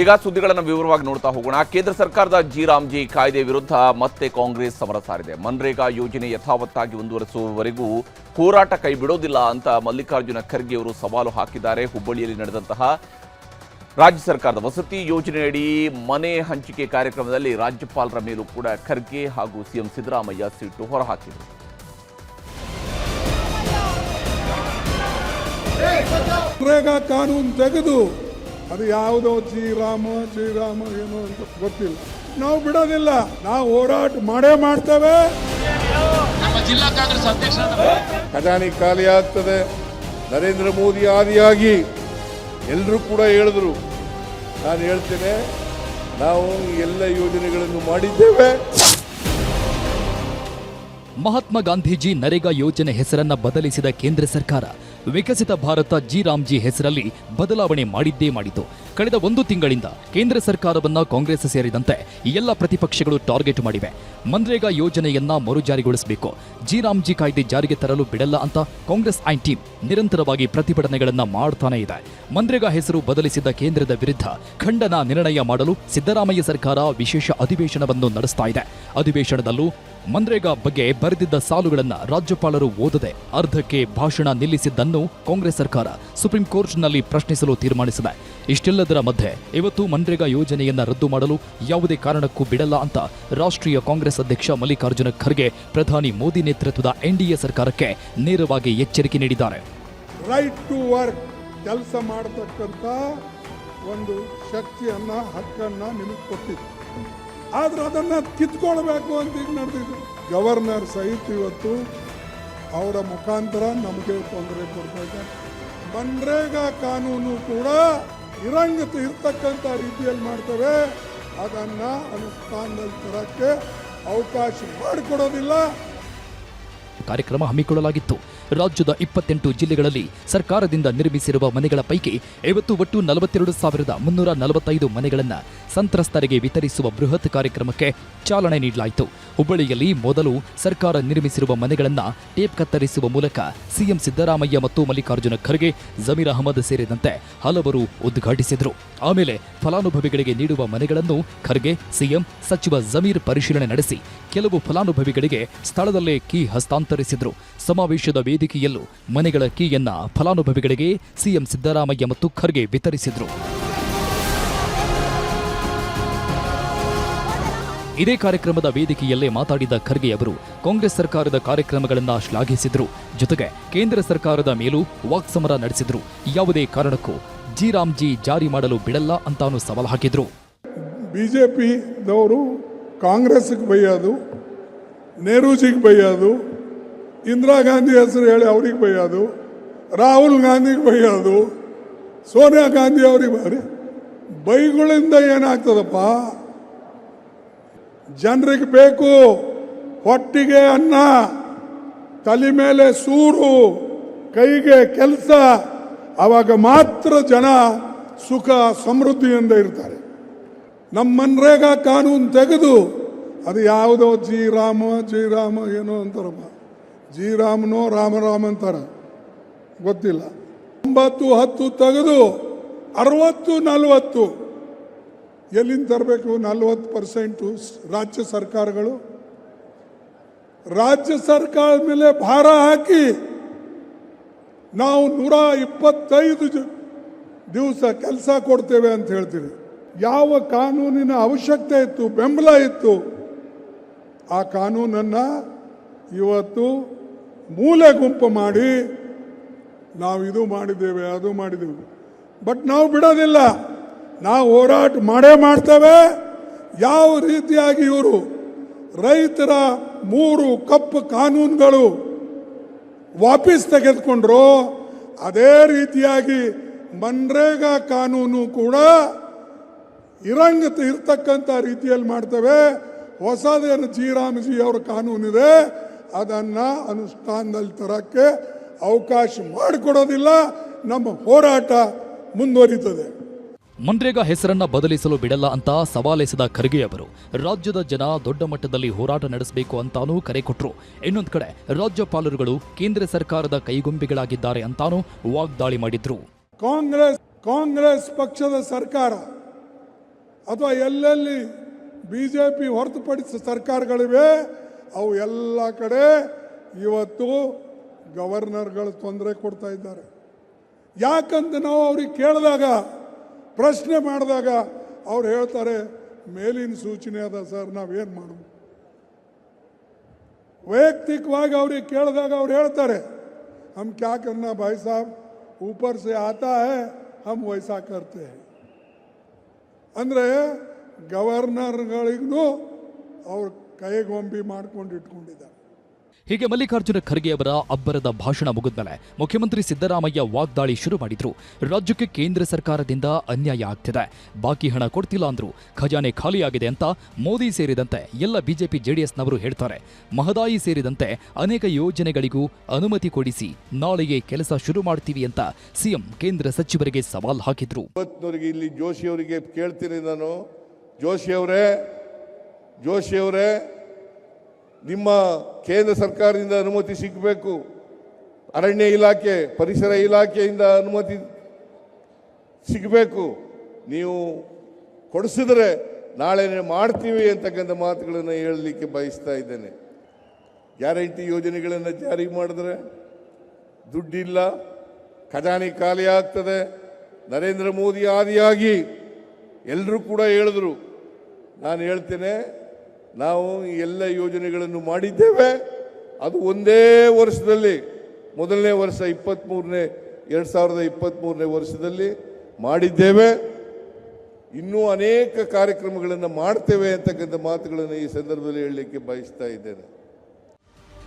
ಈಗ ಸುದ್ದಿಗಳನ್ನು ವಿವರವಾಗಿ ನೋಡ್ತಾ ಹೋಗೋಣ. ಕೇಂದ್ರ ಸರ್ಕಾರದ ಜಿ ಕಾಯ್ದೆ ವಿರುದ್ಧ ಮತ್ತೆ ಕಾಂಗ್ರೆಸ್ ಸಮರ ಸಾರಿದೆ. ಮನ್ರೇಗಾ ಯೋಜನೆ ಯಥಾವತ್ತಾಗಿ ಮುಂದುವರಿಸುವವರೆಗೂ ಹೋರಾಟ ಕೈ ಬಿಡೋದಿಲ್ಲ ಅಂತ ಮಲ್ಲಿಕಾರ್ಜುನ ಖರ್ಗೆ ಅವರು ಸವಾಲು ಹಾಕಿದ್ದಾರೆ. ಹುಬ್ಬಳ್ಳಿಯಲ್ಲಿ ನಡೆದಂತಹ ರಾಜ್ಯ ಸರ್ಕಾರದ ವಸತಿ ಯೋಜನೆಯಡಿ ಮನೆ ಹಂಚಿಕೆ ಕಾರ್ಯಕ್ರಮದಲ್ಲಿ ರಾಜ್ಯಪಾಲರ ಮೇಲೂ ಕೂಡ ಖರ್ಗೆ ಹಾಗೂ ಸಿಎಂ ಸಿದ್ದರಾಮಯ್ಯ ಸಿಟ್ಟು ಹೊರಹಾಕಿದರು. ಮನ್ರೇಗಾ ಕಾನೂನು ತೆಗೆದು ಅದು ಯಾವುದೋ ಶ್ರೀರಾಮ ಏನೋ ಅಂತ ಗೊತ್ತಿಲ್ಲ. ನಾವು ಬಿಡೋದಿಲ್ಲ, ನಾವು ಹೋರಾಟ ಮಾಡೇ ಮಾಡ್ತೇವೆ. ಜಿಲ್ಲಾ ಕಾಂಗ್ರೆಸ್ ಅಧ್ಯಕ್ಷ ಖಜಾನೆ ಖಾಲಿ ಆಗ್ತದೆ. ನರೇಂದ್ರ ಮೋದಿ ಆದಿಯಾಗಿ ಎಲ್ಲರೂ ಕೂಡ ಹೇಳಿದ್ರು. ನಾನು ಹೇಳ್ತೇನೆ, ನಾವು ಎಲ್ಲ ಯೋಜನೆಗಳನ್ನು ಮಾಡಿದ್ದೇವೆ. ಮಹಾತ್ಮ ಗಾಂಧೀಜಿ ನರೇಗಾ ಯೋಜನೆ ಹೆಸರನ್ನ ಬದಲಿಸಿದ ಕೇಂದ್ರ ಸರ್ಕಾರ ವಿಕಸಿತ ಭಾರತ ಜಿ ಹೆಸರಲ್ಲಿ ಬದಲಾವಣೆ ಮಾಡಿದ್ದೇ ಮಾಡಿತು. ಕಳೆದ 1 ತಿಂಗಳಿಂದ ಕೇಂದ್ರ ಸರ್ಕಾರವನ್ನ ಕಾಂಗ್ರೆಸ್ ಸೇರಿದಂತೆ ಎಲ್ಲ ಪ್ರತಿಪಕ್ಷಗಳು ಟಾರ್ಗೆಟ್ ಮಾಡಿವೆ. ಮನ್ರೇಗಾ ಯೋಜನೆಯನ್ನ ಮರುಜಾರಿಗೊಳಿಸಬೇಕು, ಜಿ ಕಾಯ್ದೆ ಜಾರಿಗೆ ತರಲು ಬಿಡಲ್ಲ ಅಂತ ಕಾಂಗ್ರೆಸ್ ಟೀಮ್ ನಿರಂತರವಾಗಿ ಪ್ರತಿಭಟನೆಗಳನ್ನ ಮಾಡ್ತಾನೆ ಇದೆ. ಮನ್ರೇಗಾ ಹೆಸರು ಬದಲಿಸಿದ ಕೇಂದ್ರದ ವಿರುದ್ಧ ಖಂಡನ ನಿರ್ಣಯ ಮಾಡಲು ಸಿದ್ದರಾಮಯ್ಯ ಸರ್ಕಾರ ವಿಶೇಷ ಅಧಿವೇಶನವನ್ನು ನಡೆಸ್ತಾ ಇದೆ. ಅಧಿವೇಶನದಲ್ಲೂ ಮನ್ರೇಗಾ ಬಗ್ಗೆ ಬರೆದಿದ್ದ ಸಾಲುಗಳನ್ನ ರಾಜ್ಯಪಾಲರು ಓದದೆ ಅರ್ಧಕ್ಕೆ ಭಾಷಣ ನಿಲ್ಲಿಸಿದ್ದನ್ನು ಕಾಂಗ್ರೆಸ್ ಸರ್ಕಾರ ಸುಪ್ರೀಂ ಕೋರ್ಟ್ನಲ್ಲಿ ಪ್ರಶ್ನಿಸಲು ತೀರ್ಮಾನಿಸಿದೆ. ಇಷ್ಟೆಲ್ಲದರ ಮಧ್ಯೆ ಇವತ್ತು ಮನ್ರೇಗಾ ಯೋಜನೆಯನ್ನ ರದ್ದು ಮಾಡಲು ಯಾವುದೇ ಕಾರಣಕ್ಕೂ ಬಿಡಲ್ಲ ಅಂತ ರಾಷ್ಟ್ರೀಯ ಕಾಂಗ್ರೆಸ್ ಅಧ್ಯಕ್ಷ ಮಲ್ಲಿಕಾರ್ಜುನ ಖರ್ಗೆ ಪ್ರಧಾನಿ ಮೋದಿ ನೇತೃತ್ವದ ಎನ್ಡಿಎ ಸರ್ಕಾರಕ್ಕೆ ನೇರವಾಗಿ ಎಚ್ಚರಿಕೆ ನೀಡಿದ್ದಾರೆ. ರೈಟ್ ಟು ವರ್ಕ್, ಕೆಲಸ ಮಾಡತಕ್ಕಂತ ಒಂದು ಶಕ್ತಿಯನ್ನ ಹಕ್ಕನ್ನ ನಿಮಗೆ ಕೊಟ್ಟಿದ್ದು, ಆದ್ರೆ ಅದನ್ನ ಕಿತ್ಕೊಳ್ಬೇಕು ಅಂತ ಈಗ ನಡೆದಿದೆ. ಗವರ್ನರ್ ಸಹಿತ ಇವತ್ತು ಅವರ ಮುಖಾಂತರ ನಮಗೆ ತೊಂದರೆ ಕೊಡ್ತಾ. ಮನ್ರೇಗಾ ಕಾನೂನು ಕೂಡ ಇರ್ತಕ್ಕಂಥ ರೀತಿಯಲ್ಲಿ ಮಾಡ್ತೇವೆ, ಅದನ್ನ ಅನುಷ್ಠಾನದಲ್ಲಿ ತರಕ್ಕೆ ಅವಕಾಶ ಮಾಡಿಕೊಡೋದಿಲ್ಲ. ಕಾರ್ಯಕ್ರಮ ಹಮ್ಮಿಕೊಳ್ಳಲಾಗಿತ್ತು. ರಾಜ್ಯದ 28 ಜಿಲ್ಲೆಗಳಲ್ಲಿ ಸರ್ಕಾರದಿಂದ ನಿರ್ಮಿಸಿರುವ ಮನೆಗಳ ಪೈಕಿ ಇವತ್ತು ಒಟ್ಟು 42,345 ಮನೆಗಳನ್ನು ಸಂತ್ರಸ್ತರಿಗೆ ವಿತರಿಸುವ ಬೃಹತ್ ಕಾರ್ಯಕ್ರಮಕ್ಕೆ ಚಾಲನೆ ನೀಡಲಾಯಿತು. ಹುಬ್ಬಳ್ಳಿಯಲ್ಲಿ ಮೊದಲು ಸರ್ಕಾರ ನಿರ್ಮಿಸಿರುವ ಮನೆಗಳನ್ನು ಟೇಪ್ ಕತ್ತರಿಸುವ ಮೂಲಕ ಸಿಎಂ ಸಿದ್ದರಾಮಯ್ಯ ಮತ್ತು ಮಲ್ಲಿಕಾರ್ಜುನ ಖರ್ಗೆ, ಜಮೀರ್ ಅಹಮದ್ ಸೇರಿದಂತೆ ಹಲವರು ಉದ್ಘಾಟಿಸಿದರು. ಆಮೇಲೆ ಫಲಾನುಭವಿಗಳಿಗೆ ನೀಡುವ ಮನೆಗಳನ್ನು ಖರ್ಗೆ, ಸಿಎಂ, ಸಚಿವ ಜಮೀರ್ ಪರಿಶೀಲನೆ ನಡೆಸಿ ಕೆಲವು ಫಲಾನುಭವಿಗಳಿಗೆ ಸ್ಥಳದಲ್ಲೇ ಕೀ ಹಸ್ತಾಂತರಿಸಿದರು. ಸಮಾವೇಶದ ವೇದಿಕೆಯಲ್ಲೂ ಮನೆಗಳ ಕೀಯನ್ನ ಫಲಾನುಭವಿಗಳಿಗೆ ಸಿಎಂ ಸಿದ್ದರಾಮಯ್ಯ ಮತ್ತು ಖರ್ಗೆ ವಿತರಿಸಿದರು. ಇದೇ ಕಾರ್ಯಕ್ರಮದ ವೇದಿಕೆಯಲ್ಲೇ ಮಾತಾಡಿದ ಖರ್ಗೆ ಅವರು ಕಾಂಗ್ರೆಸ್ ಸರ್ಕಾರದ ಕಾರ್ಯಕ್ರಮಗಳನ್ನು ಶ್ಲಾಘಿಸಿದರು. ಜೊತೆಗೆ ಕೇಂದ್ರ ಸರ್ಕಾರದ ಮೇಲೂ ವಾಕ್ಸಮರ ನಡೆಸಿದರು. ಯಾವುದೇ ಕಾರಣಕ್ಕೂ ಜಿ ಜಾರಿ ಮಾಡಲು ಬಿಡಲ್ಲ ಅಂತಾನು ಸವಾಲು ಹಾಕಿದ್ರು. ಬಿಜೆಪಿದವರು ಕಾಂಗ್ರೆಸ್ಗೆ ಬೈಯೋದು, ನೆಹರೂಜಿಗೆ ಬೈಯೋದು, ಇಂದಿರಾ ಗಾಂಧಿ ಹೆಸರು ಹೇಳಿ ಅವ್ರಿಗೆ ಬೈಯೋದು, ರಾಹುಲ್ ಗಾಂಧಿಗೆ ಬೈಯೋದು, ಸೋನಿಯಾ ಗಾಂಧಿ ಅವ್ರಿಗೆ ಬೈಗಳಿಂದ ಏನಾಗ್ತದಪ್ಪ? ಜನರಿಗೆ ಬೇಕು ಹೊಟ್ಟಿಗೆ ಅನ್ನ, ತಲೆ ಮೇಲೆ ಸೂರು, ಕೈಗೆ ಕೆಲಸ, ಆವಾಗ ಮಾತ್ರ ಜನ ಸುಖ ಸಮೃದ್ಧಿಯಿಂದ ಇರ್ತಾರೆ. ನಮ್ಮ ಮನ್ರೇಗಾ ಕಾನೂನು ತೆಗೆದು ಅದು ಯಾವುದೋ ಶ್ರೀರಾಮ ಏನೋ ಅಂತಾರಪ್ಪ, ಶ್ರೀರಾಮನೋ ರಾಮ ಅಂತಾರ ಗೊತ್ತಿಲ್ಲ. 9-10 ತೆಗೆದು 60-40 ಎಲ್ಲಿಂದ ತರಬೇಕು? 40% ರಾಜ್ಯ ಸರ್ಕಾರಗಳು. ರಾಜ್ಯ ಸರ್ಕಾರದ ಮೇಲೆ ಭಾರ ಹಾಕಿ ನಾವು 125 ದಿವಸ ಕೆಲಸ ಕೊಡ್ತೇವೆ ಅಂತ ಹೇಳ್ತೀವಿ. ಯಾವ ಕಾನೂನಿನ ಅವಶ್ಯಕತೆ ಇತ್ತು, ಬೆಂಬಲ ಇತ್ತು, ಆ ಕಾನೂನನ್ನು ಇವತ್ತು ಮೂಲೆ ಗುಂಪು ಮಾಡಿ ನಾವು ಇದು ಮಾಡಿದ್ದೇವೆ, ಅದು ಮಾಡಿದ್ದೇವೆ. ಬಟ್ ನಾವು ಬಿಡೋದಿಲ್ಲ, ನಾವು ಹೋರಾಟ ಮಾಡೇ ಮಾಡ್ತೇವೆ. ಯಾವ ರೀತಿಯಾಗಿ ಇವರು ರೈತರ 3 ಕಪ್ಪು ಕಾನೂನುಗಳು ವಾಪಸ್ ತೆಗೆದುಕೊಂಡ್ರು, ಅದೇ ರೀತಿಯಾಗಿ ಮನ್ರೇಗಾ ಕಾನೂನು ಕೂಡ ಇರ್ತಕ್ಕಂಥ ರೀತಿಯಲ್ಲಿ ಮಾಡ್ತೇವೆ. ಹೊಸದೇನು ಜಿ ಅವರ ಕಾನೂನಿದೆ, ಅದನ್ನು ಅನುಷ್ಠಾನದಲ್ಲಿ ತರಕ್ಕೆ ಅವಕಾಶ ಮಾಡಿಕೊಡೋದಿಲ್ಲ. ನಮ್ಮ ಹೋರಾಟ ಮುಂದುವರಿತದೆ. ಮನ್ರೇಗಾ ಹೆಸರನ್ನ ಬದಲಿಸಲು ಬಿಡಲ್ಲ ಅಂತ ಸವಾಲೆಸೆದ ಖರ್ಗೆ ಅವರು ರಾಜ್ಯದ ಜನ ದೊಡ್ಡ ಮಟ್ಟದಲ್ಲಿ ಹೋರಾಟ ನಡೆಸಬೇಕು ಅಂತಾನೂ ಕರೆ ಕೊಟ್ಟರು. ಇನ್ನೊಂದು ಕಡೆ ರಾಜ್ಯಪಾಲರುಗಳು ಕೇಂದ್ರ ಸರ್ಕಾರದ ಕೈಗೊಂಬೆಗಳಾಗಿದ್ದಾರೆ ಅಂತಾನೂ ವಾಗ್ದಾಳಿ ಮಾಡಿದ್ರು. ಕಾಂಗ್ರೆಸ್ ಕಾಂಗ್ರೆಸ್ ಪಕ್ಷದ ಸರ್ಕಾರ ಅಥವಾ ಎಲ್ಲೆಲ್ಲಿ BJP ಹೊರತುಪಡಿಸಿದ ಸರ್ಕಾರಗಳಿವೆ ಅವು ಎಲ್ಲ ಕಡೆ ಇವತ್ತು ಗವರ್ನರ್ಗಳು ತೊಂದರೆ ಕೊಡ್ತಾ ಇದ್ದಾರೆ. ಯಾಕಂತ ನಾವು ಅವ್ರಿಗೆ ಕೇಳಿದಾಗ, ಪ್ರಶ್ನೆ ಮಾಡಿದಾಗ ಅವ್ರು ಹೇಳ್ತಾರೆ ಮೇಲಿನ ಸೂಚನೆ ಅದ ಸರ್, ನಾವೇನು ಮಾಡೋದು. ವೈಯಕ್ತಿಕವಾಗಿ ಅವ್ರಿಗೆ ಕೇಳಿದಾಗ ಅವ್ರು ಹೇಳ್ತಾರೆ हम क्या करना भाई साहब, ऊपर से आता है हम वैसा करते हैं. ಅಂದರೆ ಗವರ್ನರ್ಗಳಿಗೂ ಅವ್ರ ಕೈಗೊಂಬಿ ಮಾಡ್ಕೊಂಡು ಇಟ್ಕೊಂಡಿದ್ದಾರೆ. ಹೀಗೆ ಮಲ್ಲಿಕಾರ್ಜುನ ಖರ್ಗೆ ಅವರ ಅಬ್ಬರದ ಭಾಷಣ ಮುಗಿದ್ಮೇಲೆ ಮುಖ್ಯಮಂತ್ರಿ ಸಿದ್ದರಾಮಯ್ಯ ವಾಗ್ದಾಳಿ ಶುರು ಮಾಡಿದ್ರು. ರಾಜ್ಯಕ್ಕೆ ಕೇಂದ್ರ ಸರ್ಕಾರದಿಂದ ಅನ್ಯಾಯ ಆಗ್ತಿದೆ, ಬಾಕಿ ಹಣ ಕೊಡ್ತಿಲ್ಲ ಅಂದ್ರು, ಖಜಾನೆ ಖಾಲಿಯಾಗಿದೆ ಅಂತ ಮೋದಿ ಸೇರಿದಂತೆ ಎಲ್ಲ ಬಿಜೆಪಿ ಜೆಡಿಎಸ್ನವರು ಹೇಳ್ತಾರೆ. ಮಹದಾಯಿ ಸೇರಿದಂತೆ ಅನೇಕ ಯೋಜನೆಗಳಿಗೂ ಅನುಮತಿ ಕೊಡಿಸಿ ನಾಳೆಗೆ ಕೆಲಸ ಶುರು ಮಾಡ್ತೀವಿ ಅಂತ ಸಿಎಂ ಕೇಂದ್ರ ಸಚಿವರಿಗೆ ಸವಾಲ್ ಹಾಕಿದ್ರು. ಇಲ್ಲಿ ಜೋಶಿ ಅವರಿಗೆ ಕೇಳ್ತೀನಿ ನಾನು, ಜೋಶಿ ಅವರೇ ನಿಮ್ಮ ಕೇಂದ್ರ ಸರ್ಕಾರದಿಂದ ಅನುಮತಿ ಸಿಗಬೇಕು, ಅರಣ್ಯ ಇಲಾಖೆ ಪರಿಸರ ಇಲಾಖೆಯಿಂದ ಅನುಮತಿ ಸಿಗಬೇಕು, ನೀವು ಕೊಡಿಸಿದ್ರೆ ನಾಳೆ ಮಾಡ್ತೀವಿ ಅಂತಕ್ಕಂಥ ಮಾತುಗಳನ್ನು ಹೇಳಲಿಕ್ಕೆ ಬಯಸ್ತಾ ಇದ್ದೇನೆ. ಗ್ಯಾರಂಟಿ ಯೋಜನೆಗಳನ್ನು ಜಾರಿ ಮಾಡಿದ್ರೆ ದುಡ್ಡಿಲ್ಲ, ಖಜಾನೆ ಖಾಲಿ ಆಗ್ತದೆ. ನರೇಂದ್ರ ಮೋದಿ ಆದಿಯಾಗಿ ಎಲ್ಲರೂ ಕೂಡ ಹೇಳಿದ್ರು, ನಾನು ಹೇಳ್ತೇನೆ ನಾವು ಎಲ್ಲ ಯೋಜನೆಗಳನ್ನು ಮಾಡಿದ್ದೇವೆ, ಅದು ಒಂದೇ ವರ್ಷದಲ್ಲಿ, ಮೊದಲನೇ ವರ್ಷ 2023ನೇ ವರ್ಷದಲ್ಲಿ ಮಾಡಿದ್ದೇವೆ. ಇನ್ನೂ ಅನೇಕ ಕಾರ್ಯಕ್ರಮಗಳನ್ನು ಮಾಡ್ತೇವೆ ಅಂತಕ್ಕಂಥ ಮಾತುಗಳನ್ನು ಈ ಸಂದರ್ಭದಲ್ಲಿ ಹೇಳಲಿಕ್ಕೆ ಬಯಸ್ತಾ ಇದ್ದೇನೆ.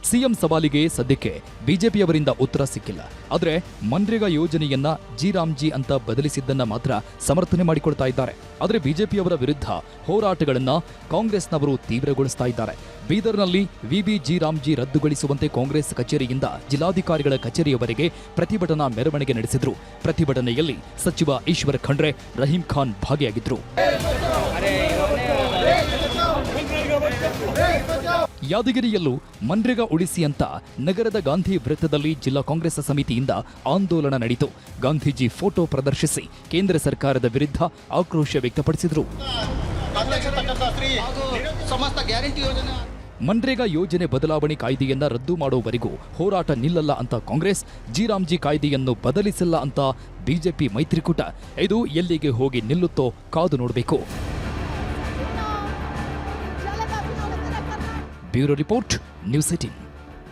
ಸಿಎಂ ಸವಾಲಿಗೆ ಸದ್ಯಕ್ಕೆ ಬಿಜೆಪಿಯವರಿಂದ ಉತ್ತರ ಸಿಕ್ಕಿಲ್ಲ. ಆದರೆ ಮನ್ರೇಗಾ ಯೋಜನೆಯನ್ನ ಜಿ ಅಂತ ಬದಲಿಸಿದ್ದನ್ನ ಮಾತ್ರ ಸಮರ್ಥನೆ ಮಾಡಿಕೊಳ್ತಾ ಇದ್ದಾರೆ. ಆದರೆ ಬಿಜೆಪಿಯವರ ವಿರುದ್ಧ ಹೋರಾಟಗಳನ್ನ ಕಾಂಗ್ರೆಸ್ನವರು ತೀವ್ರಗೊಳಿಸ್ತಾ ಇದ್ದಾರೆ. ಬೀದರ್ನಲ್ಲಿ ವಿಬಿ ರಾಮ್ಜಿ ರದ್ದುಗೊಳಿಸುವಂತೆ ಕಾಂಗ್ರೆಸ್ ಕಚೇರಿಯಿಂದ ಜಿಲ್ಲಾಧಿಕಾರಿಗಳ ಕಚೇರಿಯವರೆಗೆ ಪ್ರತಿಭಟನಾ ಮೆರವಣಿಗೆ ನಡೆಸಿದ್ರು. ಪ್ರತಿಭಟನೆಯಲ್ಲಿ ಸಚಿವ ಈಶ್ವರ್ ಖಂಡ್ರೆ, ರಹೀಂ ಖಾನ್ ಭಾಗಿಯಾಗಿದ್ರು. ಯಾದಗಿರಿಯಲ್ಲೂ ಮನ್ರೇಗಾ ಉಳಿಸಿ ಅಂತ ನಗರದ ಗಾಂಧಿ ವೃತ್ತದಲ್ಲಿ ಜಿಲ್ಲಾ ಕಾಂಗ್ರೆಸ್ ಸಮಿತಿಯಿಂದ ಆಂದೋಲನ ನಡೆಯಿತು. ಗಾಂಧೀಜಿ ಫೋಟೋ ಪ್ರದರ್ಶಿಸಿ ಕೇಂದ್ರ ಸರ್ಕಾರದ ವಿರುದ್ಧ ಆಕ್ರೋಶ ವ್ಯಕ್ತಪಡಿಸಿದರು. ಮನ್ರೇಗಾ ಯೋಜನೆ ಬದಲಾವಣೆ ಕಾಯ್ದೆಯನ್ನ ರದ್ದು ಮಾಡುವವರೆಗೂ ಹೋರಾಟ ನಿಲ್ಲಲ್ಲ ಅಂತ ಕಾಂಗ್ರೆಸ್, ಜಿ ಕಾಯ್ದೆಯನ್ನು ಬದಲಿಸಲ್ಲ ಅಂತ ಬಿಜೆಪಿ ಮೈತ್ರಿಕೂಟ. ಇದು ಎಲ್ಲಿಗೆ ಹೋಗಿ ನಿಲ್ಲುತ್ತೋ ಕಾದು ನೋಡಬೇಕು. Bureau report, news 18.